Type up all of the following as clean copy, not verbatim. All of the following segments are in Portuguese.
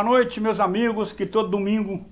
Boa noite, meus amigos, que todo domingo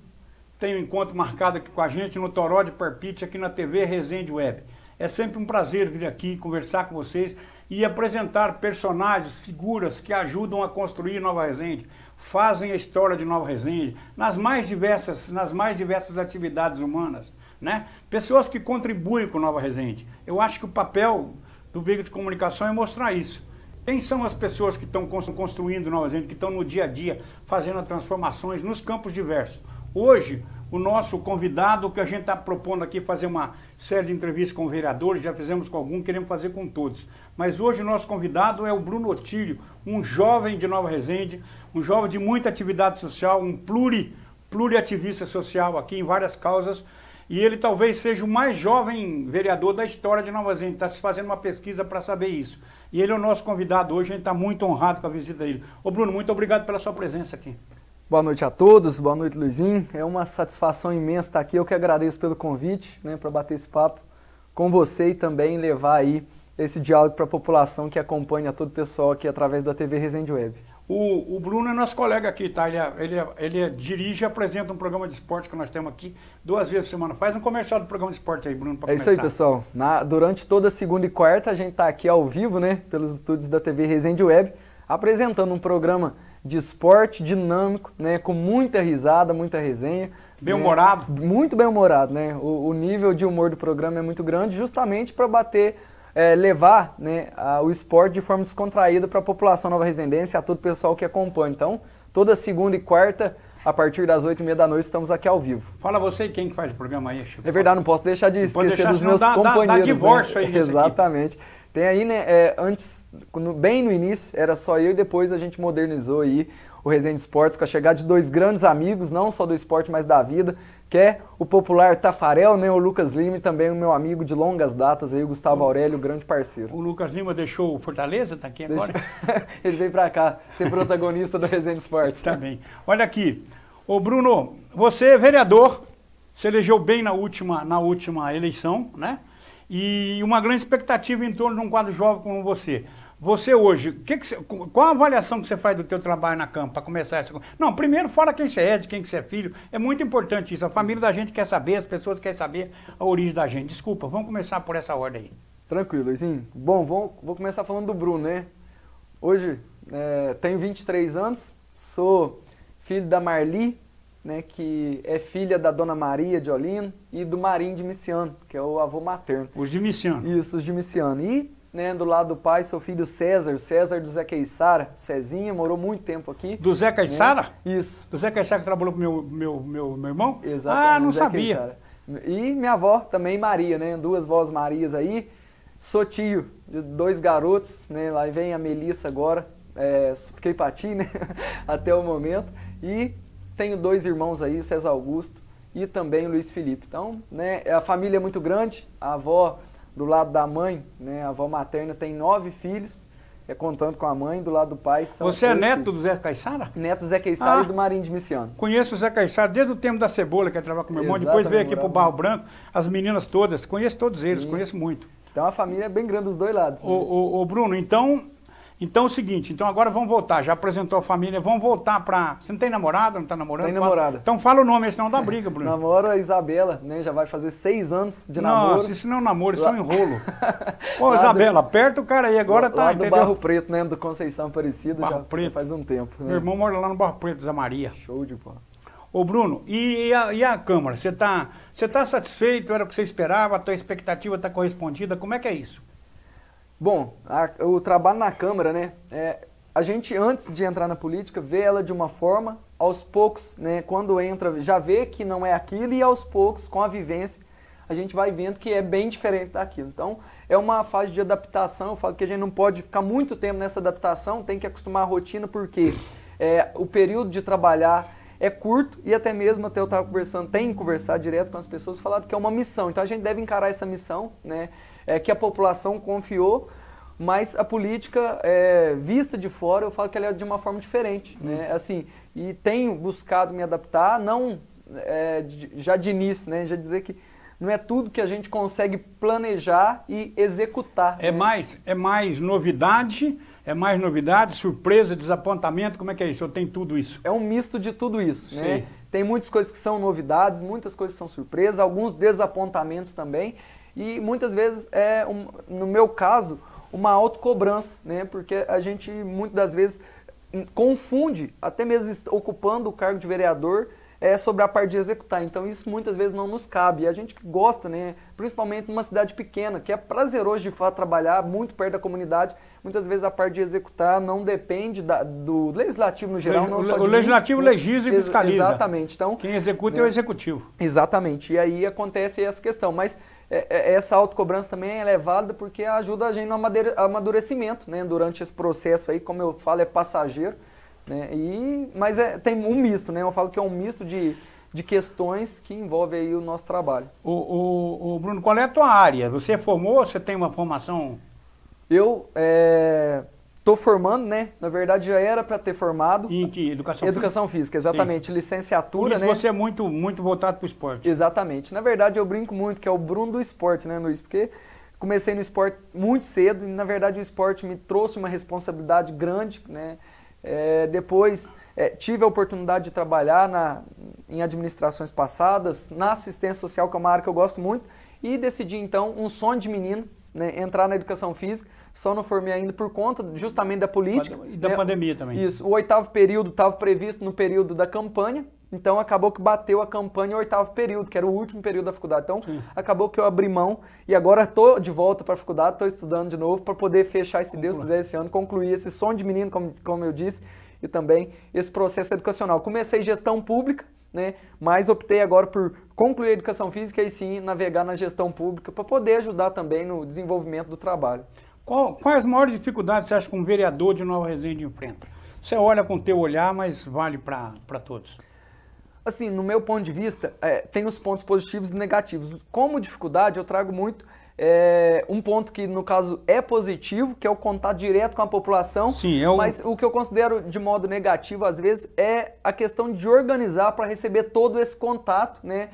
tem um encontro marcado aqui com a gente no Toró de Parpite, aqui na TV Resende Web. É sempre um prazer vir aqui conversar com vocês e apresentar personagens, figuras que ajudam a construir Nova Resende, fazem a história de Nova Resende nas mais diversas atividades humanas, né? Pessoas que contribuem com Nova Resende. Eu acho que o papel do veículo de comunicação é mostrar isso. Quem são as pessoas que estão construindo Nova Resende, que estão no dia a dia fazendo transformações nos campos diversos? Hoje, o nosso convidado, que a gente está propondo aqui, fazer uma série de entrevistas com vereadores, já fizemos com algum, queremos fazer com todos. Mas hoje o nosso convidado é o Bruno Otílio, um jovem de Nova Resende, um jovem de muita atividade social, um pluriativista social aqui em várias causas. E ele talvez seja o mais jovem vereador da história de Nova Resende. Está se fazendo uma pesquisa para saber isso. E ele é o nosso convidado hoje, a gente está muito honrado com a visita dele. Ô Bruno, muito obrigado pela sua presença aqui. Boa noite a todos, boa noite Luizinho. É uma satisfação imensa estar aqui. Eu que agradeço pelo convite, né, para bater esse papo com você e também levar aí esse diálogo para a população que acompanha todo o pessoal aqui através da TV Resende Web. O Bruno é nosso colega aqui, tá? Ele dirige e apresenta um programa de esporte que nós temos aqui 2 vezes por semana. Faz um comercial do programa de esporte aí, Bruno, para começar. É isso aí, pessoal. Durante toda segunda e quarta a gente está aqui ao vivo, né, pelos estúdios da TV Resende Web, apresentando um programa de esporte dinâmico, né, com muita risada, muita resenha. Bem-humorado. Né, muito bem-humorado, né? O nível de humor do programa é muito grande, justamente para levar, né, o esporte de forma descontraída para a população nova-resendense e a todo o pessoal que acompanha. Então, toda segunda e quarta, a partir das 8h30 da noite, estamos aqui ao vivo. Fala você e quem que faz o programa aí, Chico. É verdade, não posso deixar de esquecer dos meus companheiros. Dá divórcio, né? aí nesse Exatamente. Aqui. Tem aí, né, antes, bem no início, era só eu e depois a gente modernizou aí o Resende Esportes com a chegada de 2 grandes amigos, não só do esporte, mas da vida, que é o popular Tafarel, né, o Lucas Lima, e também o meu amigo de longas datas aí, o Gustavo Aurélio, grande parceiro. O Lucas Lima deixou o Fortaleza, tá aqui agora? Ele veio pra cá, ser protagonista do Resende Esportes. Também. Olha aqui, ô Bruno, você é vereador, se elegeu bem na última eleição, né? E uma grande expectativa em torno de um quadro jovem como você. Você hoje, qual a avaliação que você faz do teu trabalho na Câmara, para começar essa... Não, primeiro fala quem você é, de quem que você é filho. É muito importante isso. A família da gente quer saber, as pessoas querem saber a origem da gente. Desculpa, vamos começar por essa ordem aí. Tranquilo, Luizinho. Bom, vou começar falando do Bruno, né? Hoje, tenho 23 anos, sou filho da Marli, né, que é filha da Dona Maria de Olino e do Marinho de Miciano, que é o avô materno. Os de Miciano. Isso, os de Miciano. E, né, do lado do pai, sou filho do César do Zé Queixara, Cezinha, morou muito tempo aqui. Do Zé Queixara? Né? Isso. Do Zé Queixara que trabalhou com meu irmão? Exatamente. Ah, não sabia. E minha avó também, Maria, né, 2 vós Marias aí. Sou tio de 2 garotos, né, lá vem a Melissa agora, fiquei pra ti, né, até o momento. E tenho 2 irmãos aí, o César Augusto e também o Luiz Felipe. Então, né, a família é muito grande, a avó do lado da mãe, né, a avó materna tem 9 filhos, contando com a mãe, do lado do pai são Você é neto filhos. do Zé Queixara? Neto do Zé Queixara e do Marinho de Miciano. Conheço o Zé Queixara desde o tempo da cebola, que ele trabalha com meu irmão, depois veio aqui pro Barro Branco, as meninas todas, conheço todos eles, conheço muito. Então a família é bem grande dos 2 lados. Né? Ô Bruno, então é o seguinte, então agora vamos voltar, já apresentou a família, vamos voltar pra... Você não tem namorada, não tá namorando? Tem namorada. Então fala o nome, aí, senão dá briga, Bruno. Namoro a Isabela, né, já vai fazer 6 anos de namoro. Nossa, isso não é um namoro, isso é um enrolo. Ô Isabela, aperta o cara aí, agora tá, lá entendeu? do Barro Preto, né, do Conceição Aparecida, Barro Preto. Já faz um tempo. Né? Meu irmão mora lá no Barro Preto, Zé Maria. Show de bola. Ô Bruno, e a Câmara, você tá satisfeito, era o que você esperava, a tua expectativa tá correspondida, como é que é isso? Bom, o trabalho na Câmara, né, a gente, antes de entrar na política, vê ela de uma forma, aos poucos, né, quando entra, já vê que não é aquilo e aos poucos, com a vivência, a gente vai vendo que é bem diferente daquilo. Então, é uma fase de adaptação, eu falo que a gente não pode ficar muito tempo nessa adaptação, tem que acostumar a rotina, porque o período de trabalhar é curto e até mesmo, até eu estava conversando, tem que conversar direto com as pessoas, falado que é uma missão. Então, a gente deve encarar essa missão, né, que a população confiou, mas a política, vista de fora, eu falo que ela é de uma forma diferente, né? Assim, e tenho buscado me adaptar, não já de início, né? Já dizer que não é tudo que a gente consegue planejar e executar. É mais novidade, É mais novidade, surpresa, desapontamento, como é que é isso? Eu tenho tudo isso? É um misto de tudo isso, né? Sim. Tem muitas coisas que são novidades, muitas coisas que são surpresas, alguns desapontamentos também, e muitas vezes, no meu caso, uma autocobrança, né? Porque a gente, muitas das vezes, confunde, até mesmo ocupando o cargo de vereador, sobre a parte de executar. Então isso muitas vezes não nos cabe. E a gente que gosta, né, principalmente numa cidade pequena, que é prazeroso de fato trabalhar muito perto da comunidade, muitas vezes a parte de executar não depende do legislativo no geral, não só de o legislativo mim, legisla e fiscaliza. Exatamente. Então, quem executa é o executivo. Exatamente. E aí acontece essa questão. Mas essa autocobrança também é elevada porque ajuda a gente no amadurecimento, né, durante esse processo aí, como eu falo, é passageiro. Né? Mas tem um misto, né? Eu falo que é um misto de questões que envolve aí o nosso trabalho. O Bruno, qual é a tua área? Você formou, você tem uma formação? Eu estou formando, né? Na verdade já era para ter formado. Em que? Educação física? Educação física, exatamente. Sim. Licenciatura, por isso, né? você é muito voltado para o esporte. Exatamente. Na verdade eu brinco muito que é o Bruno do esporte, né, Luiz? Porque comecei no esporte muito cedo e na verdade o esporte me trouxe uma responsabilidade grande, né? Depois tive a oportunidade de trabalhar em administrações passadas, na assistência social, que é uma área que eu gosto muito, e decidi então, um sonho de menino, né, entrar na educação física. Só não formei ainda por conta justamente da política. E da pandemia também. Isso, o 8º período estava previsto no período da campanha, então acabou que bateu a campanha o 8º período, que era o último período da faculdade. Então acabou que eu abri mão e agora estou de volta para a faculdade, estou estudando de novo para poder fechar, se Deus quiser, esse ano, concluir esse sonho de menino, como eu disse, e também esse processo educacional. Comecei gestão pública, né, mas optei agora por concluir a educação física e sim navegar na gestão pública para poder ajudar também no desenvolvimento do trabalho. Quais as maiores dificuldades você acha que um vereador de Nova Resende enfrenta? Você olha com o teu olhar, mas vale para todos. Assim, no meu ponto de vista, tem os pontos positivos e negativos. Como dificuldade, eu trago muito um ponto que, no caso, é positivo, que é o contato direto com a população. Sim, mas o que eu considero de modo negativo, às vezes, é a questão de organizar para receber todo esse contato, né?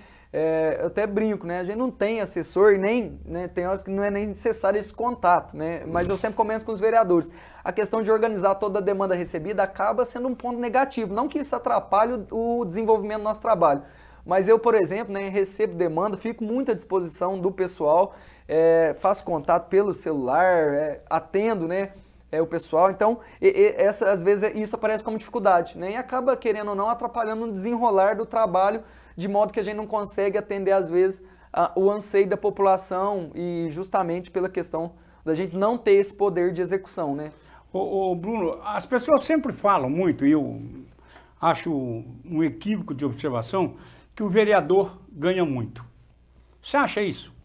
Eu até brinco, né? A gente não tem assessor e nem, né, tem horas que não é nem necessário esse contato, né? Mas eu sempre comento com os vereadores. A questão de organizar toda a demanda recebida acaba sendo um ponto negativo. Não que isso atrapalhe o desenvolvimento do nosso trabalho. Mas eu, por exemplo, né, recebo demanda, fico muito à disposição do pessoal, faço contato pelo celular, atendo, né, o pessoal. Então, às vezes isso aparece como dificuldade, né? E acaba, querendo ou não, atrapalhando o desenrolar do trabalho, de modo que a gente não consegue atender, às vezes, o anseio da população e justamente pela questão da gente não ter esse poder de execução, né? Bruno, as pessoas sempre falam muito, e eu acho um equívoco de observação, que o vereador ganha muito. Você acha isso?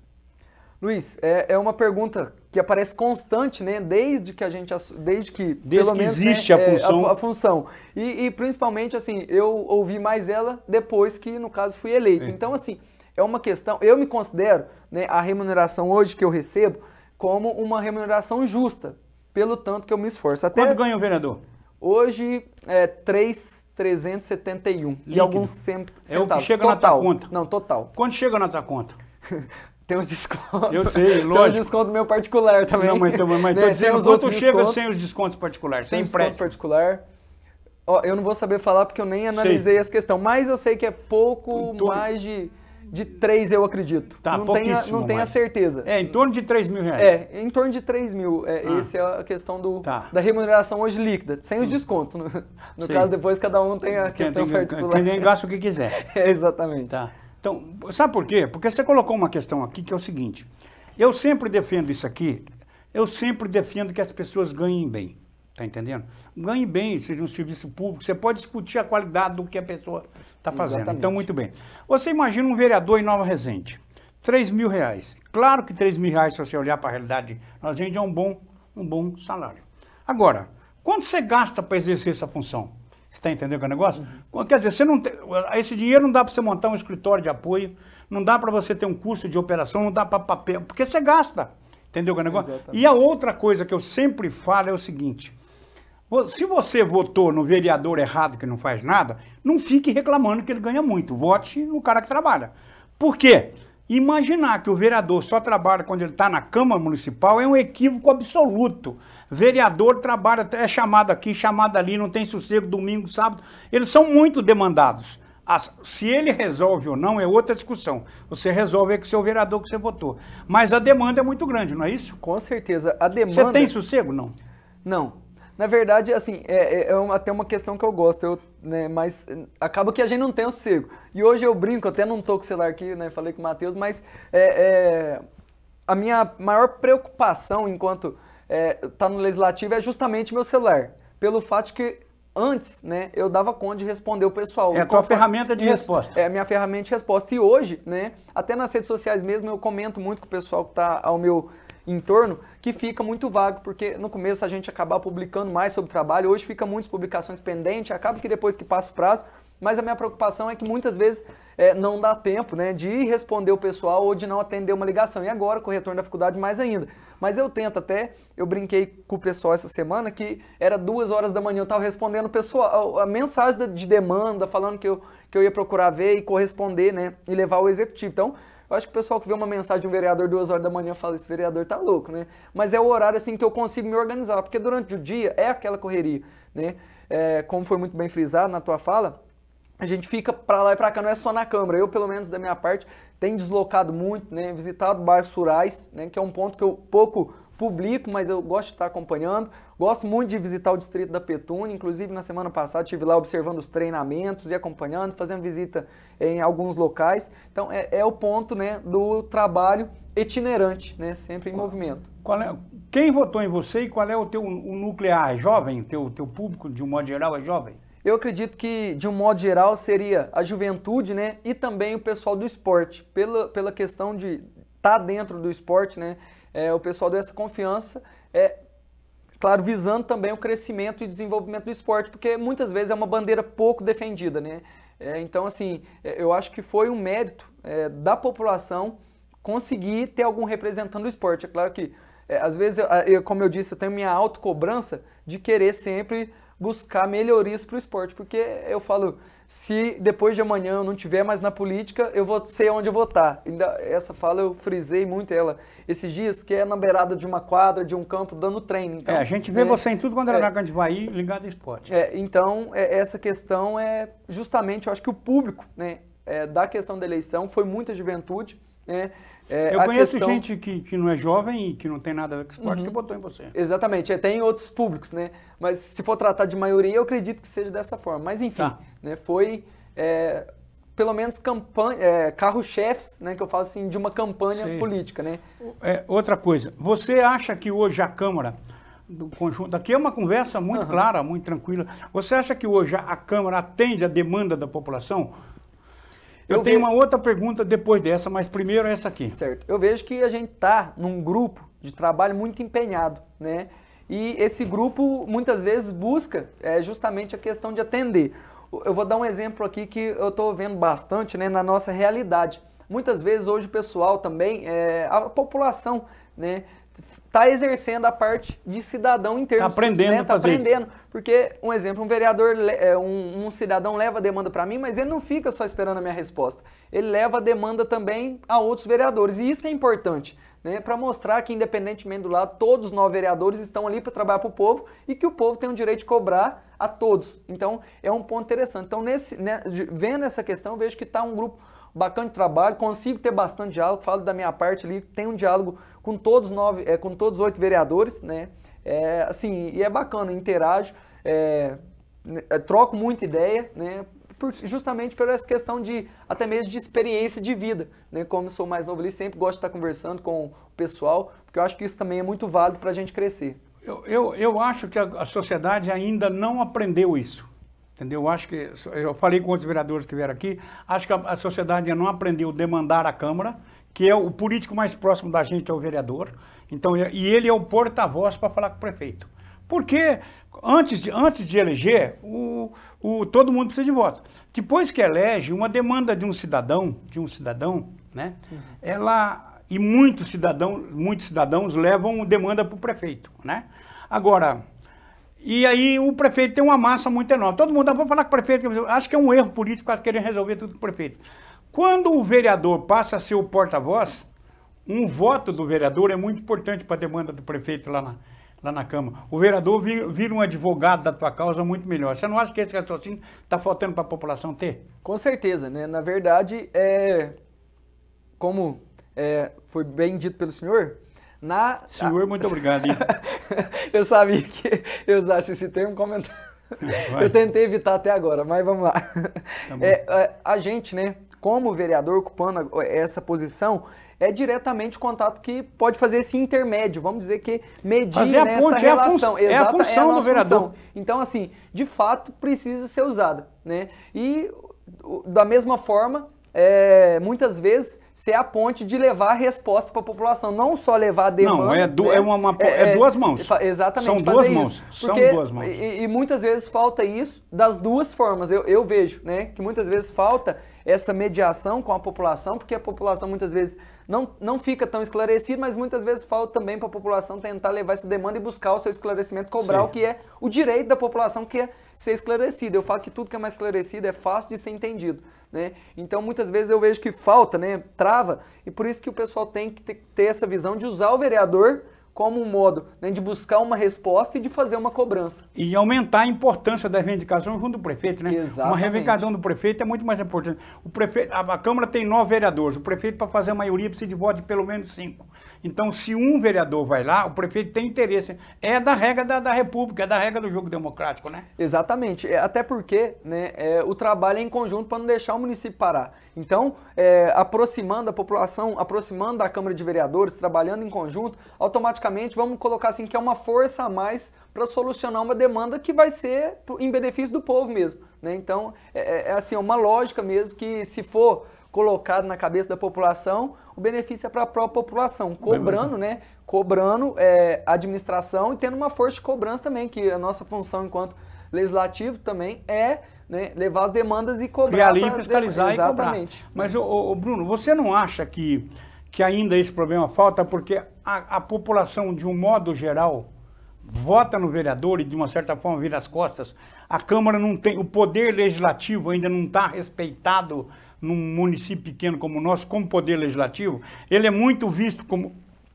Luiz, é uma pergunta que aparece constante, né? Desde que pelo menos, existe, né, a função. E principalmente, assim, eu ouvi mais ela depois que, no caso, fui eleito. Então, assim, é uma questão... Eu me considero, né, a remuneração hoje que eu recebo como uma remuneração justa, pelo tanto que eu me esforço. Quanto ganha o vereador? Hoje é 3.371. Líquido. E alguns centavos. É o que chega na tua conta? Não, total. Quanto chega na tua conta? Tem uns descontos. Eu sei, lógico. Tem uns descontos meu particular também. Não, mas tô dizendo, quanto chega sem os descontos particulares, sem empréstimo? Particular. Ó, eu não vou saber falar porque eu nem analisei essa questão, mas eu sei que é pouco mais de 3, eu acredito. Tá, não pouquíssimo tenho a certeza. Em torno de 3 mil reais. Em torno de 3 mil. Essa é a questão da remuneração hoje líquida, sem os descontos. No caso, depois cada um tem a questão particular. Quem nem gasta o que quiser. Exatamente. Tá. Então, sabe por quê? Porque você colocou uma questão aqui que é o seguinte, eu sempre defendo isso aqui, eu sempre defendo que as pessoas ganhem bem, tá entendendo? Ganhem bem, seja um serviço público, você pode discutir a qualidade do que a pessoa está fazendo. Exatamente. Então, muito bem. Você imagina um vereador em Nova Resende, 3 mil reais. Claro que 3 mil reais, se você olhar para a realidade, Nova Resende é um bom salário. Agora, quanto você gasta para exercer essa função? Você está entendendo o negócio? Quer dizer, esse dinheiro não dá para você montar um escritório de apoio, não dá para você ter um curso de operação, não dá para papel, porque você gasta. Entendeu o negócio? Exatamente. E a outra coisa que eu sempre falo é o seguinte, se você votou no vereador errado que não faz nada, não fique reclamando que ele ganha muito, vote no cara que trabalha. Por quê? Imaginar que o vereador só trabalha quando ele está na Câmara Municipal é um equívoco absoluto. Vereador trabalha, é chamado aqui, chamado ali, não tem sossego, domingo, sábado. Eles são muito demandados. Se ele resolve ou não é outra discussão. Você resolve com o seu vereador que você votou. Mas a demanda é muito grande, não é isso? Com certeza. A demanda... Você tem sossego? Não. Não. Na verdade, assim, até uma questão que eu gosto, né, mas acaba que a gente não tem o sossego. E hoje eu brinco, até não tô com o celular aqui, né, falei com o Matheus, mas a minha maior preocupação enquanto tá no Legislativo é justamente meu celular. Pelo fato de que antes, né, eu dava conta de responder o pessoal. É a tua ferramenta de resposta. É a minha ferramenta de resposta. E hoje, né, até nas redes sociais mesmo, eu comento muito com o pessoal que tá ao meu entorno, que fica muito vago, porque no começo a gente acaba publicando mais sobre o trabalho, hoje fica muitas publicações pendentes, acaba que depois que passa o prazo, mas a minha preocupação é que muitas vezes não dá tempo, né, de ir responder o pessoal ou de não atender uma ligação, e agora com o retorno da faculdade mais ainda. Mas eu tento até, eu brinquei com o pessoal essa semana que era 2 horas da manhã, eu estava respondendo o pessoal, a mensagem de demanda, falando que eu ia procurar ver e corresponder, né, e levar ao executivo. Então, eu acho que o pessoal que vê uma mensagem de um vereador 2 horas da manhã fala, esse vereador tá louco, né? Mas é o horário assim que eu consigo me organizar, porque durante o dia é aquela correria, né? Como foi muito bem frisado na tua fala, a gente fica para lá e para cá, não é só na Câmara. Eu, pelo menos da minha parte, tenho deslocado muito, né? Visitado bairros rurais, né? Que é um ponto que eu pouco publico, mas eu gosto de estar acompanhando. Gosto muito de visitar o distrito da Petúnia, inclusive na semana passada estive lá observando os treinamentos e acompanhando, fazendo visita em alguns locais. Então é o ponto, né, do trabalho itinerante, né, sempre em movimento. Quem votou em você e qual é o teu nuclear? É jovem? Teu público, de um modo geral, é jovem? Eu acredito que, de um modo geral, seria a juventude, né, e também o pessoal do esporte, pela questão de estar dentro do esporte, né, o pessoal deu essa confiança, claro, visando também o crescimento e desenvolvimento do esporte, porque muitas vezes é uma bandeira pouco defendida, né? Então, assim, eu acho que foi um mérito da população conseguir ter algum representante do esporte. É claro que, às vezes, como eu disse, eu tenho minha autocobrança de querer sempre buscar melhorias para o esporte, porque eu falo, se depois de amanhã eu não estiver mais na política, eu vou sei onde eu vou estar. Essa fala eu frisei muito ela esses dias, que é na beirada de uma quadra, de um campo, dando treino. Então, a gente vê você em tudo quando era na Candivaí ligado ao esporte. Então, essa questão é justamente, eu acho que o público, né, da questão da eleição foi muita juventude, né? Eu conheço gente que não é jovem e que não tem nada a ver com esporte, que votou em você. Exatamente, tem outros públicos, né? Mas se for tratar de maioria, eu acredito que seja dessa forma. Mas enfim, né, foi pelo menos carro-chefes, né, que eu falo assim, de uma campanha política, né? Outra coisa, você acha que hoje a Câmara do conjunto, aqui é uma conversa muito clara, muito tranquila, você acha que hoje a Câmara atende a demanda da população? Eu tenho uma outra pergunta depois dessa, mas primeiro essa aqui. Certo. Eu vejo que a gente está num grupo de trabalho muito empenhado, né? E esse grupo, muitas vezes, busca justamente a questão de atender. Eu vou dar um exemplo aqui que eu estou vendo bastante, né, na nossa realidade. Muitas vezes, hoje, o pessoal também, a população, né, está exercendo a parte de cidadão em termos... Está aprendendo, Está aprendendo. Porque, um exemplo, um vereador, um cidadão leva a demanda para mim, mas ele não fica só esperando a minha resposta. Ele leva a demanda também a outros vereadores. E isso é importante, né, para mostrar que, independentemente do lado, todos os 9 vereadores estão ali para trabalhar para o povo e que o povo tem o direito de cobrar a todos. Então, é um ponto interessante. Então, vendo essa questão, eu vejo que está um grupo bacana de trabalho, consigo ter bastante diálogo, falo da minha parte ali, tem um diálogo com todos os 8 vereadores, né? Assim, e é bacana, interajo, troco muita ideia, né? Justamente por essa questão de, até mesmo de experiência de vida, né? Como eu sou mais novo ali, sempre gosto de estar conversando com o pessoal, porque eu acho que isso também é muito válido para a gente crescer. Eu acho que a sociedade ainda não aprendeu isso. Entendeu? Eu falei com outros vereadores que vieram aqui, acho que a sociedade ainda não aprendeu a demandar a Câmara, que é o político mais próximo da gente, é o vereador, então, e ele é o porta-voz para falar com o prefeito. Porque antes de eleger, todo mundo precisa de voto. Depois que elege, uma demanda de um cidadão, né? E muitos cidadãos levam demanda para o prefeito, né? Agora, e aí o prefeito tem uma massa muito enorme. Todo mundo vai falar com o prefeito, acho que é um erro político querer resolver tudo com o prefeito. Quando o vereador passa a ser o porta-voz, um voto do vereador é muito importante para a demanda do prefeito lá na Câmara. O vereador vira um advogado da tua causa muito melhor. Você não acha que esse raciocínio está faltando para a população ter? Com certeza, né? Na verdade, como foi bem dito pelo senhor, Senhor, muito obrigado. Eu sabia que eu usasse esse termo comentário. Eu tentei evitar até agora, mas vamos lá. Tá a gente, né, como vereador ocupando essa posição, é diretamente o contato que pode fazer esse intermédio, vamos dizer que medir essa relação. É a função do vereador. Então, assim, de fato, precisa ser usada, né? E da mesma forma, muitas vezes, ser a ponte de levar a resposta para a população, não só levar a demanda. Não, é duas mãos. Exatamente. São duas mãos. São duas mãos. E muitas vezes falta isso das duas formas. Eu vejo, né, que muitas vezes falta essa mediação com a população, porque a população muitas vezes não fica tão esclarecida, mas muitas vezes falta também para a população tentar levar essa demanda e buscar o seu esclarecimento, cobrar Sim. o que é o direito da população, que é ser esclarecido. Eu falo que tudo que é mais esclarecido é fácil de ser entendido, né? Então muitas vezes eu vejo que falta, né, trava, e por isso que o pessoal tem que ter essa visão de usar o vereador como um modo, né, de buscar uma resposta e de fazer uma cobrança. E aumentar a importância da reivindicação junto do prefeito, né? Exatamente. Uma reivindicação do prefeito é muito mais importante. O prefeito, a Câmara tem 9 vereadores, o prefeito para fazer a maioria precisa de voto de pelo menos 5. Então se um vereador vai lá, o prefeito tem interesse. É da regra da República, é da regra do jogo democrático, né? Exatamente, até porque, né, o trabalho é em conjunto para não deixar o município parar. Então, aproximando a população, aproximando a Câmara de Vereadores, trabalhando em conjunto, automaticamente vamos colocar assim que é uma força a mais para solucionar uma demanda que vai ser em benefício do povo mesmo, né? Então, assim, uma lógica mesmo que se for colocado na cabeça da população, o benefício é para a própria população, cobrando, né? Cobrando a administração e tendo uma força de cobrança também, que a nossa função enquanto legislativo também né, levar as demandas e cobrar. Criar, fiscalizar e cobrar. Mas, Bruno, você não acha que ainda esse problema falta porque a população, de um modo geral, vota no vereador e de uma certa forma vira as costas? A Câmara não tem, o poder legislativo ainda não está respeitado num município pequeno como o nosso, como poder legislativo. Ele é muito visto como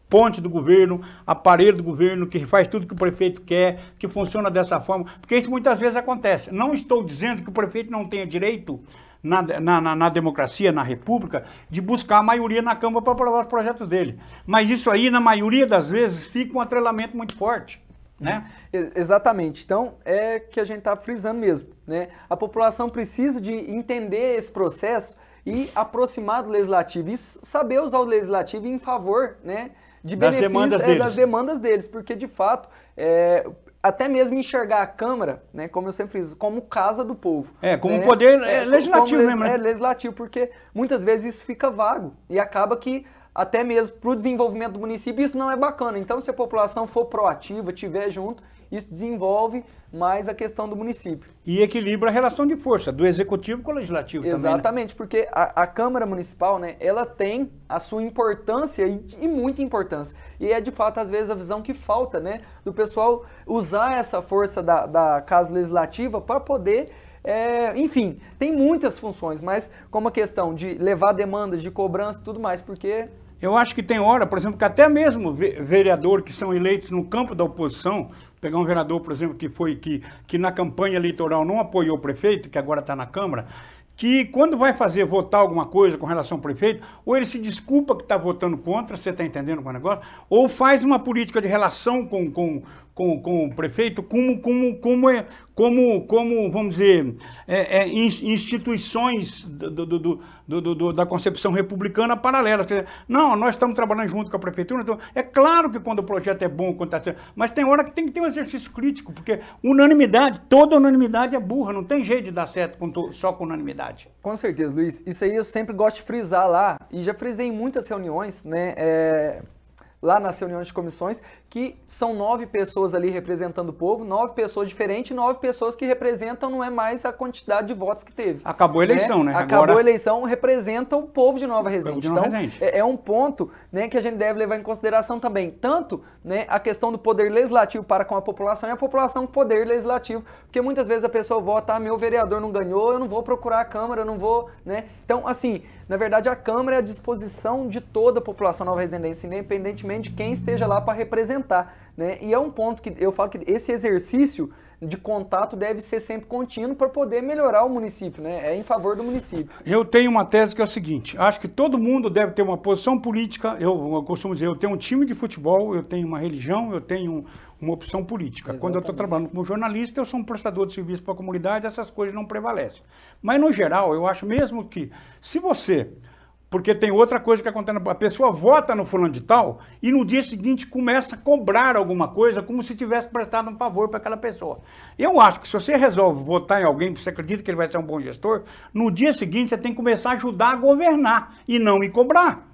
ponte do governo, aparelho do governo, que faz tudo que o prefeito quer, que funciona dessa forma, porque isso muitas vezes acontece. Não estou dizendo que o prefeito não tenha direito, na democracia, na república, de buscar a maioria na Câmara para aprovar os projetos dele. Mas isso aí, na maioria das vezes, fica um atrelamento muito forte, né? Exatamente. Então, é que a gente está frisando mesmo, né? A população precisa de entender esse processo e aproximar do legislativo e saber usar o legislativo em favor, né, de benefícios das demandas deles, porque de fato, até mesmo enxergar a Câmara, né, como eu sempre fiz, como casa do povo. Como um poder legislativo mesmo, né? Legislativo, porque muitas vezes isso fica vago e acaba que até mesmo para o desenvolvimento do município isso não é bacana. Então se a população for proativa, estiver junto, isso desenvolve mais a questão do município. E equilibra a relação de força do executivo com o legislativo também. Exatamente, né? Porque a Câmara Municipal, né, ela tem a sua importância e muita importância. E é de fato, às vezes, a visão que falta, né, do pessoal usar essa força da Casa Legislativa para poder, enfim, tem muitas funções, mas como a questão de levar demandas de cobrança e tudo mais, porque... Eu acho que tem hora, por exemplo, que até mesmo vereadores que são eleitos no campo da oposição, pegar um vereador, por exemplo, que na campanha eleitoral não apoiou o prefeito, que agora está na Câmara, que quando vai votar alguma coisa com relação ao prefeito, ou ele se desculpa que está votando contra, você está entendendo com o negócio, ou faz uma política de relação com o prefeito como vamos dizer, instituições da concepção republicana paralelas. Quer dizer, não, nós estamos trabalhando junto com a prefeitura, então, é claro que quando o projeto é bom, quando está certo, mas tem hora que tem que ter um exercício crítico, porque unanimidade, toda unanimidade é burra, não tem jeito de dar certo só com unanimidade. Com certeza, Luiz. Isso aí eu sempre gosto de frisar lá, e já frisei em muitas reuniões, né, lá nas reuniões de comissões, que são 9 pessoas ali representando o povo, 9 pessoas diferentes, 9 pessoas que representam não é mais a quantidade de votos que teve. Acabou a eleição, né? Acabou Agora... a eleição, representa o povo de Nova Resende. De Nova Resende. Então, é um ponto, né, que a gente deve levar em consideração também, tanto, né, a questão do poder legislativo para com a população e a população com o poder legislativo, porque muitas vezes a pessoa vota, meu vereador não ganhou, eu não vou procurar a Câmara, eu não vou, né? Então, assim, na verdade, a Câmara é à disposição de toda a população nova-resendense, independentemente de quem esteja lá para representar, né? E é um ponto que eu falo que esse exercício de contato deve ser sempre contínuo para poder melhorar o município, né? É em favor do município. Eu tenho uma tese que é o seguinte, acho que todo mundo deve ter uma posição política, eu costumo dizer, eu tenho um time de futebol, eu tenho uma religião, eu tenho uma opção política. Exatamente. Quando eu estou trabalhando como jornalista, eu sou um prestador de serviço para a comunidade, essas coisas não prevalecem. Mas, no geral, eu acho mesmo que, se você... Porque tem outra coisa que acontece, a pessoa vota no fulano de tal e no dia seguinte começa a cobrar alguma coisa como se tivesse prestado um favor para aquela pessoa. Eu acho que se você resolve votar em alguém, você acredita que ele vai ser um bom gestor, no dia seguinte você tem que começar a ajudar a governar e não me cobrar.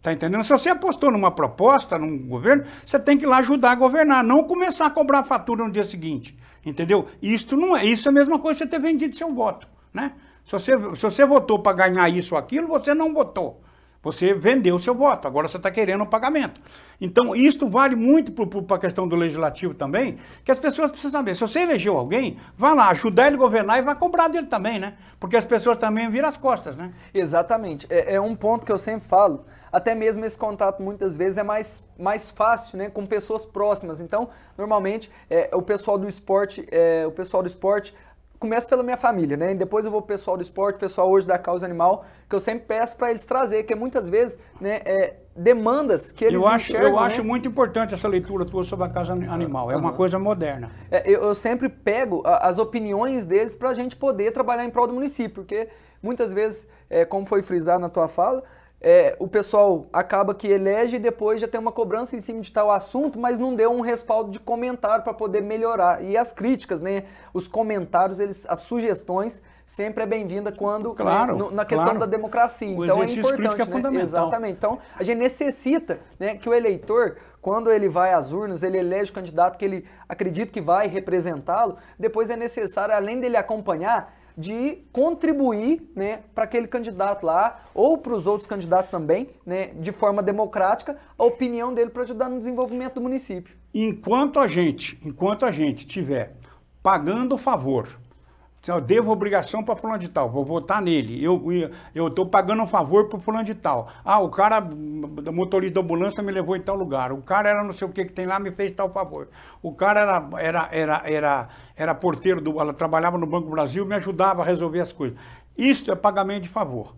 Tá entendendo? Se você apostou numa proposta, num governo, você tem que ir lá ajudar a governar, não começar a cobrar a fatura no dia seguinte. Entendeu? Isso é a mesma coisa que você ter vendido seu voto, né? Se você votou para ganhar isso ou aquilo, você não votou. Você vendeu o seu voto, agora você está querendo o pagamento. Então, isso vale muito para a questão do legislativo também, que as pessoas precisam saber. Se você elegeu alguém, vá lá, ajudar ele a governar e vai cobrar dele também, né? Porque as pessoas também viram as costas, né? Exatamente. É um ponto que eu sempre falo, até mesmo esse contato muitas vezes é mais fácil, né, com pessoas próximas. Então, normalmente, o pessoal do esporte começa pela minha família, né? E depois eu vou pro pessoal do esporte, pessoal hoje da causa animal, que eu sempre peço para eles trazer, que muitas vezes, né, demandas que eles enxergam, eu acho muito importante essa leitura tua sobre a causa animal, é uma coisa moderna. Eu sempre pego as opiniões deles para a gente poder trabalhar em prol do município, porque muitas vezes, como foi frisado na tua fala, o pessoal acaba que elege e depois já tem uma cobrança em cima de tal assunto, mas não deu um respaldo de comentário para poder melhorar. E as críticas, né, os comentários, as sugestões sempre é bem-vinda quando, claro, né, na questão da democracia. Então é importante, é fundamental. Exatamente. Então a gente necessita, né, que o eleitor, quando ele vai às urnas, ele elege o candidato que ele acredita que vai representá-lo, depois é necessário, além dele acompanhar, de contribuir, né, para aquele candidato lá, ou para os outros candidatos também, né, de forma democrática, a opinião dele para ajudar no desenvolvimento do município. Enquanto a gente estiver pagando favor, eu devo obrigação para fulano de tal, vou votar nele, eu estou pagando um favor para fulano de tal. Ah, o cara, motorista da ambulância me levou em tal lugar, o cara era não sei o que tem lá, me fez tal favor. O cara era porteiro, ela trabalhava no Banco do Brasil, me ajudava a resolver as coisas. Isso é pagamento de favor.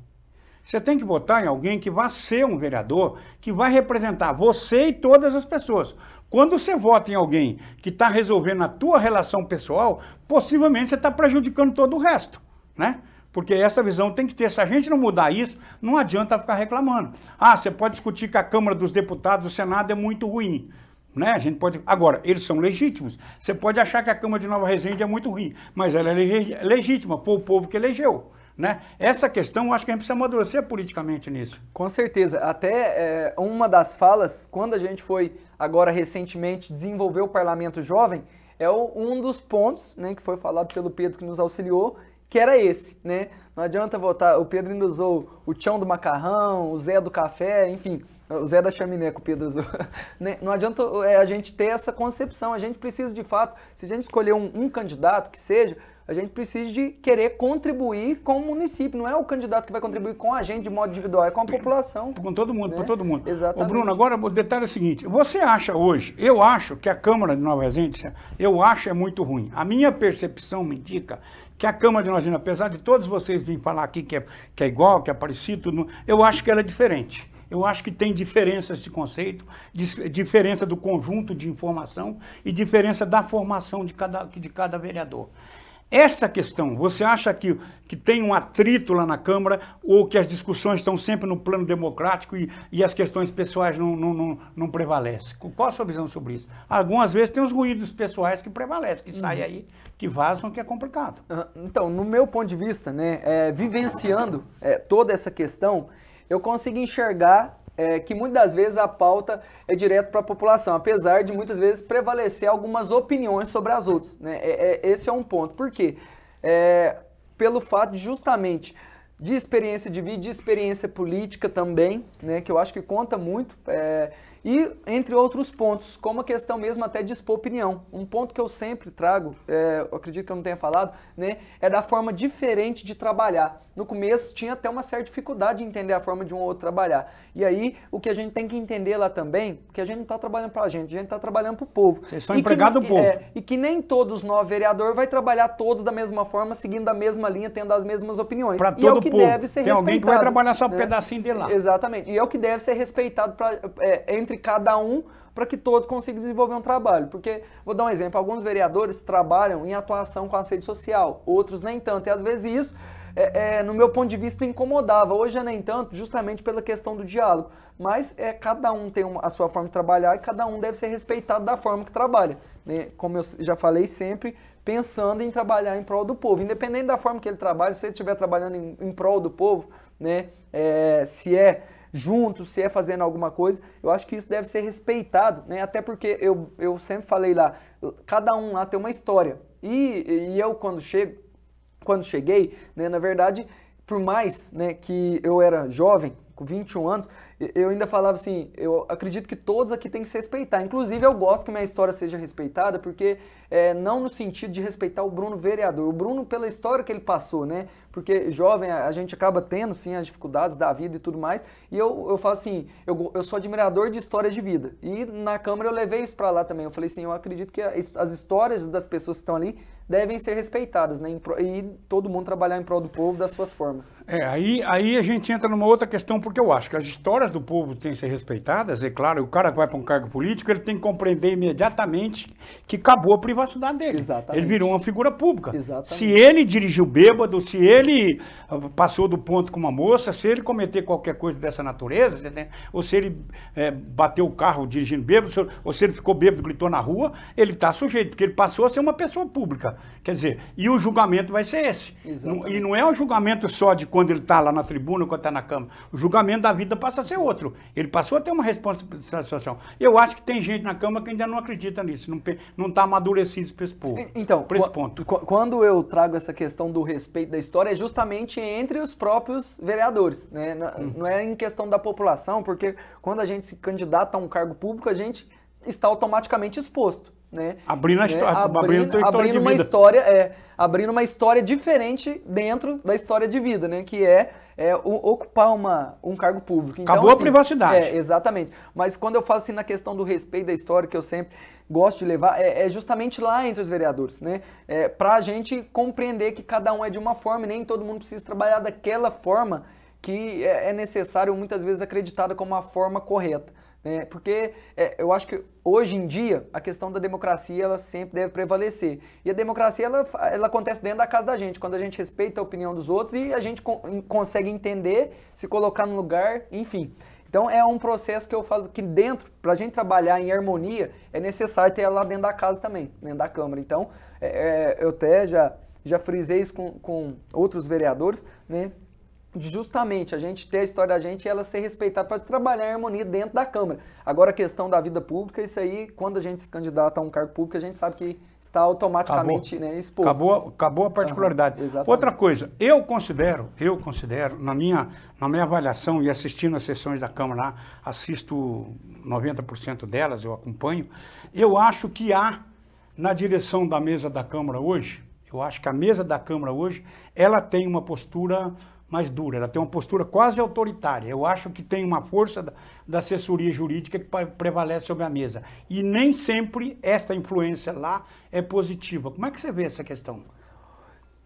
Você tem que votar em alguém que vai ser um vereador, que vai representar você e todas as pessoas. Quando você vota em alguém que está resolvendo a tua relação pessoal, possivelmente você está prejudicando todo o resto, né? Porque essa visão tem que ter. Se a gente não mudar isso, não adianta ficar reclamando. Ah, você pode discutir que a Câmara dos Deputados, o Senado é muito ruim. Né? A gente pode... Agora, eles são legítimos. Você pode achar que a Câmara de Nova Resende é muito ruim, mas ela é legítima para o povo que elegeu. Né? Essa questão, eu acho que a gente precisa amadurecer politicamente nisso. Com certeza. Até uma das falas, quando a gente foi agora recentemente desenvolver o Parlamento Jovem, um dos pontos, né, que foi falado pelo Pedro que nos auxiliou, que era esse, né? Não adianta votar, o Pedro ainda usou o Tião do macarrão, o Zé do café, enfim, o Zé da chaminé que o Pedro usou. Né? Não adianta a gente ter essa concepção, a gente precisa de fato, se a gente escolher um candidato que seja, a gente precisa de querer contribuir com o município. Não é o candidato que vai contribuir com a gente de modo individual, é com a população. Com todo mundo, né? Com todo mundo. Exatamente. Ô Bruno, agora o detalhe é o seguinte, você acha hoje, eu acho que a Câmara de Nova Resende, eu acho é muito ruim. A minha percepção me indica que a Câmara de Nova Resende, apesar de todos vocês virem falar aqui que é igual, que é parecido, eu acho que ela é diferente. Eu acho que tem diferenças de conceito, diferença do conjunto de informação e diferença da formação de cada vereador. Esta questão, você acha que tem um atrito lá na Câmara ou que as discussões estão sempre no plano democrático e as questões pessoais não prevalecem? Qual a sua visão sobre isso? Algumas vezes tem os ruídos pessoais que prevalecem, que saem aí, que vazam, que é complicado. Então, no meu ponto de vista, né, vivenciando toda essa questão, eu consigo enxergar que muitas das vezes a pauta é direto para a população, apesar de muitas vezes prevalecer algumas opiniões sobre as outras, né? Esse é um ponto. Por quê? Pelo fato de justamente de experiência de vida, de experiência política também, né, que eu acho que conta muito, e entre outros pontos, como a questão mesmo até de expor opinião. Um ponto que eu sempre trago, eu acredito que eu não tenha falado, né, é da forma diferente de trabalhar. No começo tinha até uma certa dificuldade de entender a forma de um ou outro trabalhar. E aí o que a gente tem que entender lá também, que a gente não está trabalhando para a gente está trabalhando para o povo. Vocês estão empregados do povo. E que nem todos nós, vereador, vai trabalhar todos da mesma forma, seguindo a mesma linha, tendo as mesmas opiniões. Para todo e é o que povo. deve ser Tem respeitado. Alguém que vai trabalhar só um né? pedacinho de lá. Exatamente. E é o que deve ser respeitado entre cada um, para que todos consigam desenvolver um trabalho. Porque, vou dar um exemplo, alguns vereadores trabalham em atuação com a rede social, outros nem tanto. E às vezes isso, no meu ponto de vista, incomodava. Hoje nem tanto, justamente pela questão do diálogo. Mas cada um tem a sua forma de trabalhar e cada um deve ser respeitado da forma que trabalha. Né? Como eu já falei sempre, pensando em trabalhar em prol do povo. Independente da forma que ele trabalha, se ele estiver trabalhando em prol do povo, né? Se é junto, se é fazendo alguma coisa, eu acho que isso deve ser respeitado, né? Até porque eu sempre falei lá, cada um lá tem uma história. E eu quando cheguei, né, na verdade, por mais, né, que eu era jovem, com 21 anos, eu ainda falava assim, eu acredito que todos aqui têm que se respeitar. Inclusive, eu gosto que minha história seja respeitada, porque não no sentido de respeitar o Bruno vereador, o Bruno pela história que ele passou, né? Porque jovem, a gente acaba tendo, sim, as dificuldades da vida e tudo mais, e eu falo assim, eu sou admirador de histórias de vida. E na Câmara eu levei isso para lá também, eu falei assim, eu acredito que as histórias das pessoas que estão ali devem ser respeitadas, né? E todo mundo trabalhar em prol do povo das suas formas. Aí a gente entra numa outra questão, porque eu acho que as histórias do povo têm que ser respeitadas, é claro, o cara que vai para um cargo político, ele tem que compreender imediatamente que acabou a privacidade dele. Exatamente. Ele virou uma figura pública. Exatamente. Se ele dirigiu bêbado, se ele passou do ponto com uma moça, se ele cometer qualquer coisa dessa natureza, né? Ou se ele bateu o carro dirigindo bêbado, ou se ele ficou bêbado e gritou na rua, ele está sujeito, porque ele passou a ser uma pessoa pública. Quer dizer, e o julgamento vai ser esse. E não é um julgamento só de quando ele está lá na tribuna, quando está na Câmara. O julgamento da vida passa a ser outro. Ele passou a ter uma responsabilidade social. Eu acho que tem gente na Câmara que ainda não acredita nisso, não está amadurecido para esse povo. Então, para esse ponto. Quando eu trago essa questão do respeito da história, é justamente entre os próprios vereadores, né? Não é em questão da população, porque quando a gente se candidata a um cargo público, a gente está automaticamente exposto. Né? Abrindo uma história diferente dentro da história de vida, né? Que ocupar um cargo público. Então, acabou assim, a privacidade. Exatamente. Mas quando eu falo assim na questão do respeito da história, que eu sempre gosto de levar, é justamente lá entre os vereadores, né? Para a gente compreender que cada um é de uma forma e nem todo mundo precisa trabalhar daquela forma que é necessário, muitas vezes acreditada como a forma correta. Porque eu acho que hoje em dia a questão da democracia ela sempre deve prevalecer. E a democracia ela acontece dentro da casa da gente, quando a gente respeita a opinião dos outros e a gente consegue entender, se colocar no lugar, enfim. Então é um processo que eu falo que dentro, para a gente trabalhar em harmonia, é necessário ter ela lá dentro da casa também, dentro da Câmara. Então eu até já frisei isso com outros vereadores, né? Justamente a gente ter a história da gente e ela ser respeitada para trabalhar em harmonia dentro da Câmara. Agora a questão da vida pública, isso aí, quando a gente se candidata a um cargo público, a gente sabe que está automaticamente exposto. Acabou a particularidade. Outra coisa, eu considero, na minha avaliação e assistindo as sessões da Câmara lá, assisto 90% delas, eu acompanho, eu acho que há na direção da mesa da Câmara hoje, eu acho que a mesa da Câmara hoje, ela tem uma postura mais dura, ela tem uma postura quase autoritária. Eu acho que tem uma força da assessoria jurídica que prevalece sobre a mesa. E nem sempre esta influência lá é positiva. Como é que você vê essa questão?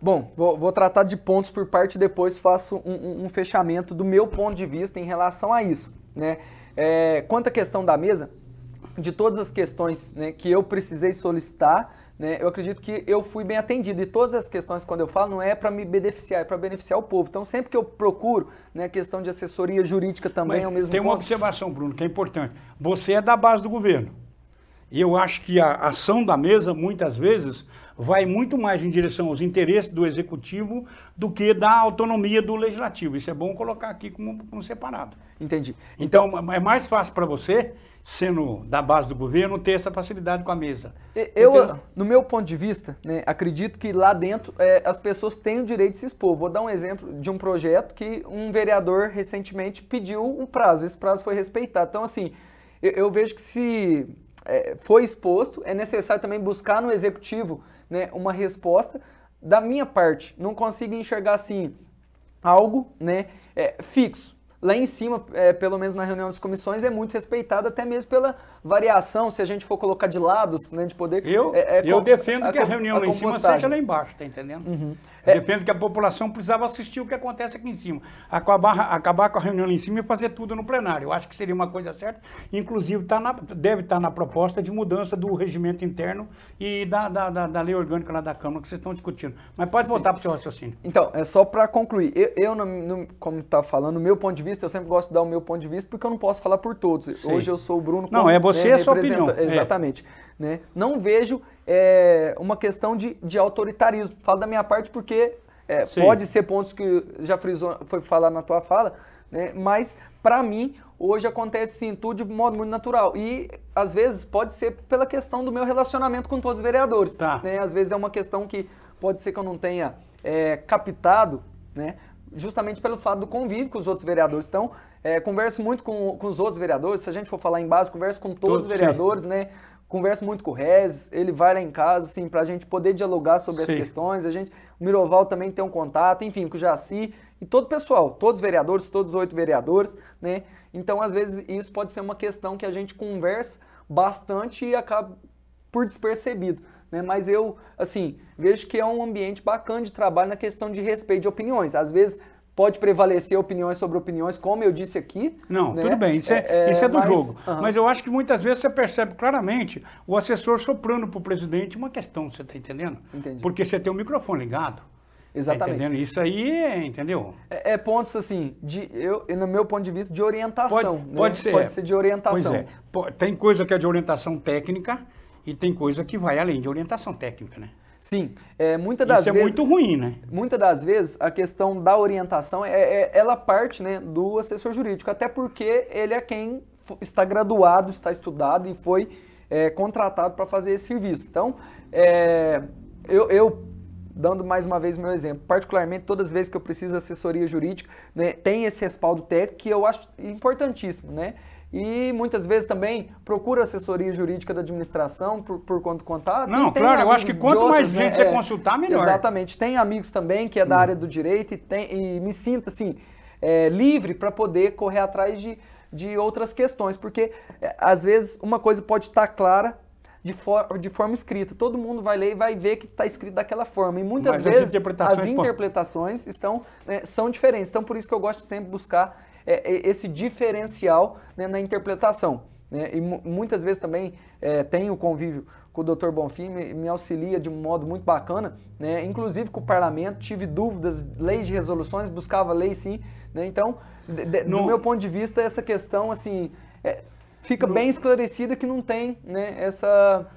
Bom, vou tratar de pontos por parte e depois faço um fechamento do meu ponto de vista em relação a isso, né? Quanto à questão da mesa, de todas as questões, né, que eu precisei solicitar, né, eu acredito que eu fui bem atendido. E todas as questões, quando eu falo, não é para me beneficiar, é para beneficiar o povo. Então, sempre que eu procuro, né, a questão de assessoria jurídica também é o mesmo ponto. Tem uma observação, Bruno, que é importante. Você é da base do governo. Eu acho que a ação da mesa, muitas vezes, vai muito mais em direção aos interesses do executivo do que da autonomia do legislativo. Isso é bom colocar aqui como separado. Entendi. Então, é mais fácil para você, sendo da base do governo, ter essa facilidade com a mesa. No meu ponto de vista, né, acredito que lá dentro as pessoas têm o direito de se expor. Vou dar um exemplo de um projeto que um vereador recentemente pediu um prazo. Esse prazo foi respeitado. Então, assim, eu vejo que se foi exposto, é necessário também buscar no executivo, né, uma resposta. Da minha parte, não consigo enxergar assim algo, né, fixo. Lá em cima, pelo menos na reunião das comissões, é muito respeitado, até mesmo pela variação, se a gente for colocar de lados, né, de poder... Eu defendo que a reunião lá em cima seja lá embaixo, tá entendendo? Uhum. Defendo que a população precisava assistir o que acontece aqui em cima. Acabar com a reunião lá em cima e fazer tudo no plenário. Eu acho que seria uma coisa certa. Inclusive, deve estar na proposta de mudança do regimento interno e da lei orgânica lá da Câmara que vocês estão discutindo. Mas pode voltar para o seu raciocínio. Então, só para concluir, como está falando, no meu ponto de vista, eu sempre gosto de dar o meu ponto de vista, porque eu não posso falar por todos. Sim. Hoje eu sou o Bruno. Não, é você, a sua opinião. Exatamente. Né? Não vejo uma questão de autoritarismo. Falo da minha parte porque pode ser pontos que já frisou, foi falar na tua fala, né? Mas para mim, hoje acontece sim, tudo de modo muito natural. E às vezes pode ser pela questão do meu relacionamento com todos os vereadores. Tá. Né? Às vezes é uma questão que pode ser que eu não tenha captado, né? Justamente pelo fato do convívio com os outros vereadores. Então, converso muito com os outros vereadores. Se a gente for falar em base, converso com todos os vereadores, sim, né? Converso muito com o Rez, ele vai lá em casa, assim, pra gente poder dialogar sobre as questões. O Miroval também tem um contato, enfim, com o Jaci e todo o pessoal, todos os vereadores, todos os 8 vereadores, né? Então, às vezes, isso pode ser uma questão que a gente conversa bastante e acaba por despercebido, né? Mas eu, assim, vejo que é um ambiente bacana de trabalho na questão de respeito de opiniões. Às vezes pode prevalecer opiniões sobre opiniões, como eu disse aqui. Não, né? Tudo bem, isso é do jogo. Mas eu acho que muitas vezes você percebe claramente o assessor soprando para o presidente uma questão, você está entendendo? Entendi. Porque você tem o microfone ligado. Exatamente. Tá entendendo? Isso aí, entendeu? Pontos assim, no meu ponto de vista, de orientação. Pode ser. Pode ser de orientação. Pois é. Tem coisa que é de orientação técnica e tem coisa que vai além de orientação técnica, né? Sim, muitas das vezes... Isso é muito ruim, né? Muitas das vezes, a questão da orientação, ela parte, né, do assessor jurídico, até porque ele é quem está graduado, está estudado e foi contratado para fazer esse serviço. Então, eu dando mais uma vez o meu exemplo, particularmente todas as vezes que eu preciso de assessoria jurídica, né, tem esse respaldo técnico que eu acho importantíssimo, né? E muitas vezes também procura assessoria jurídica da administração por conta do contato. Não, claro, eu acho que quanto mais gente você consultar, melhor. Exatamente. Tem amigos também que é da área do direito e me sinto assim, livre para poder correr atrás de outras questões, porque às vezes uma coisa pode estar clara de forma escrita. Todo mundo vai ler e vai ver que está escrito daquela forma. E muitas vezes as interpretações são diferentes. Então, por isso que eu gosto de sempre buscar esse diferencial, né, na interpretação. Né? E muitas vezes também tenho o convívio com o Dr. Bonfim, me auxilia de um modo muito bacana, né? Inclusive com o parlamento, tive dúvidas, leis de resoluções, buscava leis sim. Né? Então, do meu ponto de vista, essa questão assim, fica bem esclarecida que não tem, né, essa...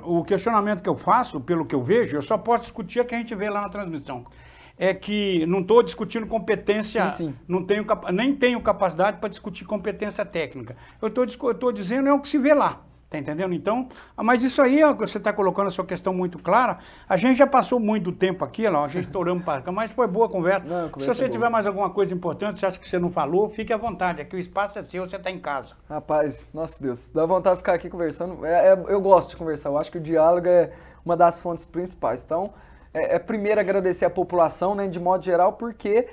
O questionamento que eu faço, pelo que eu vejo, eu só posso discutir o que a gente vê lá na transmissão. É que não estou discutindo competência, sim. Nem tenho capacidade para discutir competência técnica. Eu estou dizendo o que se vê lá, tá entendendo? Então, mas isso aí, você está colocando a sua questão muito clara. A gente já passou muito tempo aqui, a gente estouramos para cá, mas foi boa a conversa. Se você tiver mais alguma coisa importante, você acha que você não falou, fique à vontade, aqui o espaço é seu, você está em casa. Rapaz, nossa Deus, dá vontade de ficar aqui conversando. Eu gosto de conversar, eu acho que o diálogo é uma das fontes principais. Então, primeiro agradecer a população, né, de modo geral, porque,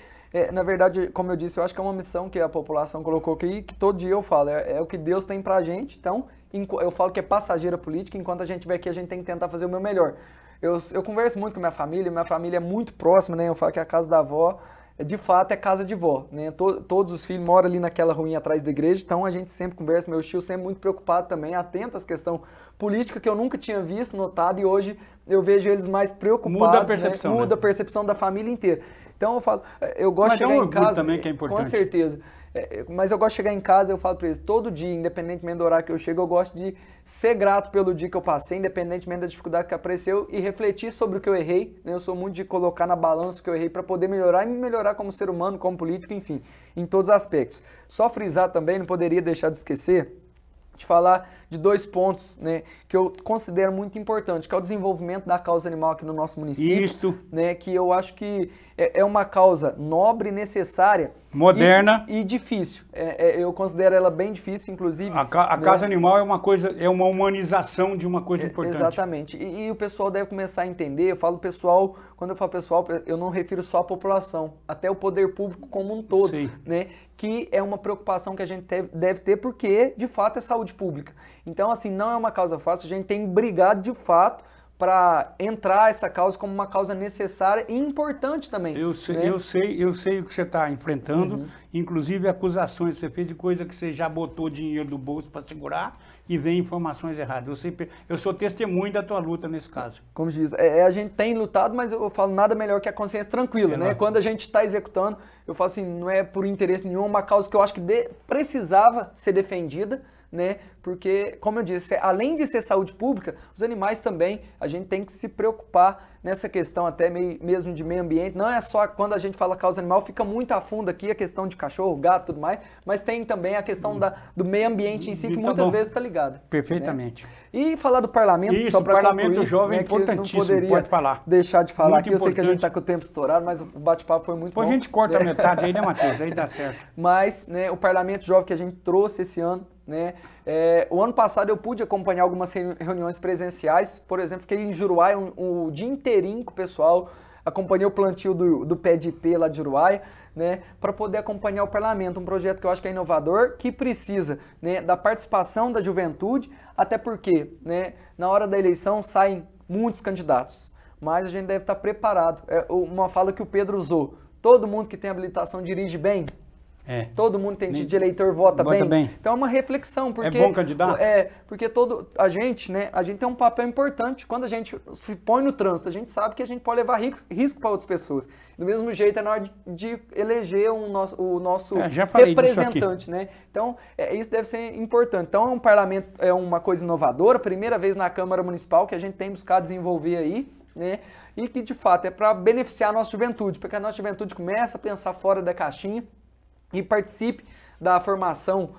na verdade, como eu disse, eu acho que é uma missão que a população colocou aqui, que todo dia eu falo, é o que Deus tem pra gente, então eu falo que é passageira política, enquanto a gente estiver aqui, a gente tem que tentar fazer o meu melhor. Eu converso muito com minha família é muito próxima, né, eu falo que a casa da avó, de fato, é casa de vó, né, todos os filhos moram ali naquela ruinha atrás da igreja, então a gente sempre conversa, meu tio sempre muito preocupado também, atento às questões políticas que eu nunca tinha visto, notado, e hoje eu vejo eles mais preocupados, muda a percepção, né? Muda a percepção da família inteira. Então eu falo, eu gosto de chegar em casa, também que é importante. Com certeza. Mas eu gosto de chegar em casa, eu falo para eles, todo dia, independentemente do horário que eu chego, eu gosto de ser grato pelo dia que eu passei, independentemente da dificuldade que apareceu, e refletir sobre o que eu errei, né? Eu sou muito de colocar na balança o que eu errei para poder melhorar e me melhorar como ser humano, como político, enfim, em todos os aspectos. Só frisar também, não poderia deixar de esquecer, de falar de 2 pontos, né, que eu considero muito importante, que é o desenvolvimento da causa animal aqui no nosso município. Isto. Né, que eu acho que é uma causa nobre, necessária, moderna e difícil. Eu considero ela bem difícil, inclusive. A causa animal é uma coisa, é uma humanização de uma coisa importante. Exatamente. E o pessoal deve começar a entender. Eu falo pessoal, quando eu falo pessoal, eu não refiro só à população, até o poder público como um todo, né? Que é uma preocupação que a gente deve ter, porque de fato é saúde pública. Então, assim, não é uma causa fácil, a gente tem brigado de fato para entrar essa causa como uma causa necessária e importante também. Eu sei, né? eu sei o que você está enfrentando, inclusive acusações que você fez de coisa que você já botou dinheiro do bolso para segurar e vem informações erradas. Eu sou testemunho da tua luta nesse caso. Como diz, a gente tem lutado, mas eu falo nada melhor que a consciência tranquila, né? Quando a gente está executando, eu falo assim, não é por interesse nenhum, é uma causa que eu acho que precisava ser defendida, né? Porque, como eu disse, além de ser saúde pública, os animais também, a gente tem que se preocupar nessa questão até mesmo de meio ambiente. Não é só quando a gente fala causa animal, fica muito a fundo aqui a questão de cachorro, gato e tudo mais, mas tem também a questão do meio ambiente em si, que muitas vezes está ligada. Perfeitamente. Né? E falar do parlamento, isso, só para concluir, parlamento jovem é importantíssimo, não poderia pode falar. Deixar de falar muito aqui, eu sei que a gente está com o tempo estourado, mas o bate-papo foi muito bom. Depois a gente corta a metade aí, né, Matheus? Aí dá certo. Mas, né, o parlamento jovem que a gente trouxe esse ano, né, o ano passado eu pude acompanhar algumas reuniões presenciais, por exemplo, fiquei em Juruáia o dia inteirinho com o pessoal, acompanhei o plantio do pé de ipê lá de Juruáia, né, para poder acompanhar o parlamento, um projeto que eu acho que é inovador, que precisa, né, da participação da juventude, até porque, né, na hora da eleição saem muitos candidatos, mas a gente deve estar preparado. Uma fala que o Pedro usou, todo mundo que tem habilitação dirige bem. Todo mundo tem de eleitor vota bem. Então é uma reflexão, porque é bom candidato? Porque a gente, né, a gente tem um papel importante. Quando a gente se põe no trânsito, a gente sabe que a gente pode levar risco para outras pessoas. Do mesmo jeito é na hora de eleger o nosso representante, né? Então isso deve ser importante. Então um parlamento é uma coisa inovadora, primeira vez na Câmara Municipal que a gente tem buscado desenvolver aí, né? E que de fato é para beneficiar a nossa juventude, porque a nossa juventude começa a pensar fora da caixinha e participe da formação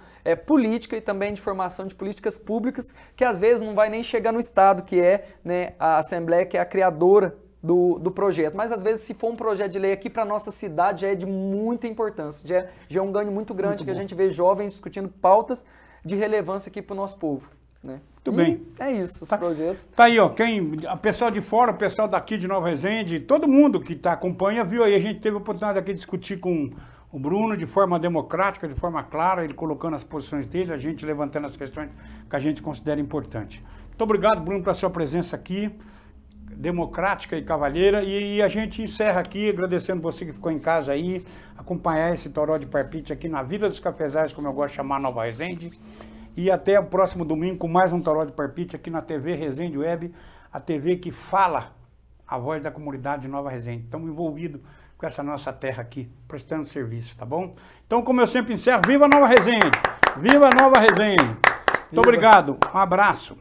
política e também de formação de políticas públicas, que às vezes não vai nem chegar no Estado, que é, né, a Assembleia, que é a criadora do projeto. Mas às vezes, se for um projeto de lei aqui para a nossa cidade, já é de muita importância, já é um ganho muito grande que a gente vê jovens discutindo pautas de relevância aqui para o nosso povo. Né? Muito bem. É isso, os projetos. Tá aí, ó, o pessoal de fora, o pessoal daqui de Nova Resende, todo mundo que acompanha, viu aí, a gente teve a oportunidade aqui de discutir com o Bruno de forma democrática, de forma clara, ele colocando as posições dele, a gente levantando as questões que a gente considera importantes. Muito obrigado, Bruno, pela sua presença aqui, democrática e cavalheira, e a gente encerra aqui agradecendo você que ficou em casa aí, acompanhar esse Toró de Parpite aqui na Vila dos Cafezais, como eu gosto de chamar Nova Resende, e até o próximo domingo com mais um Toró de Parpite aqui na TV Resende Web, a TV que fala a voz da comunidade de Nova Resende. Estamos envolvidos com essa nossa terra aqui, prestando serviço, tá bom? Então, como eu sempre encerro, viva Nova Resende! Viva Nova Resende! Muito obrigado, um abraço!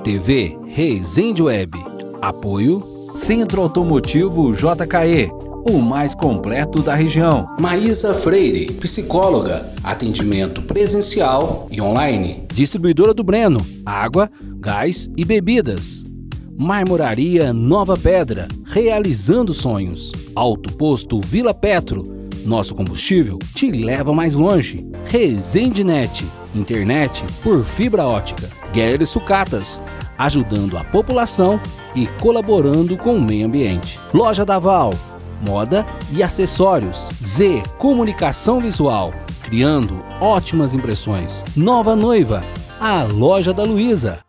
TV Resende Web. Apoio Centro Automotivo JKE, o mais completo da região. Maísa Freire, psicóloga, atendimento presencial e online. Distribuidora do Breno, água, gás e bebidas. Marmoraria Nova Pedra, realizando sonhos. Alto Posto Vila Petro, nosso combustível te leva mais longe. Resende Net, internet por fibra ótica. Guerre Sucatas, ajudando a população e colaborando com o meio ambiente. Loja Daval, moda e acessórios. Z Comunicação Visual, criando ótimas impressões. Nova Noiva, a loja da Luísa.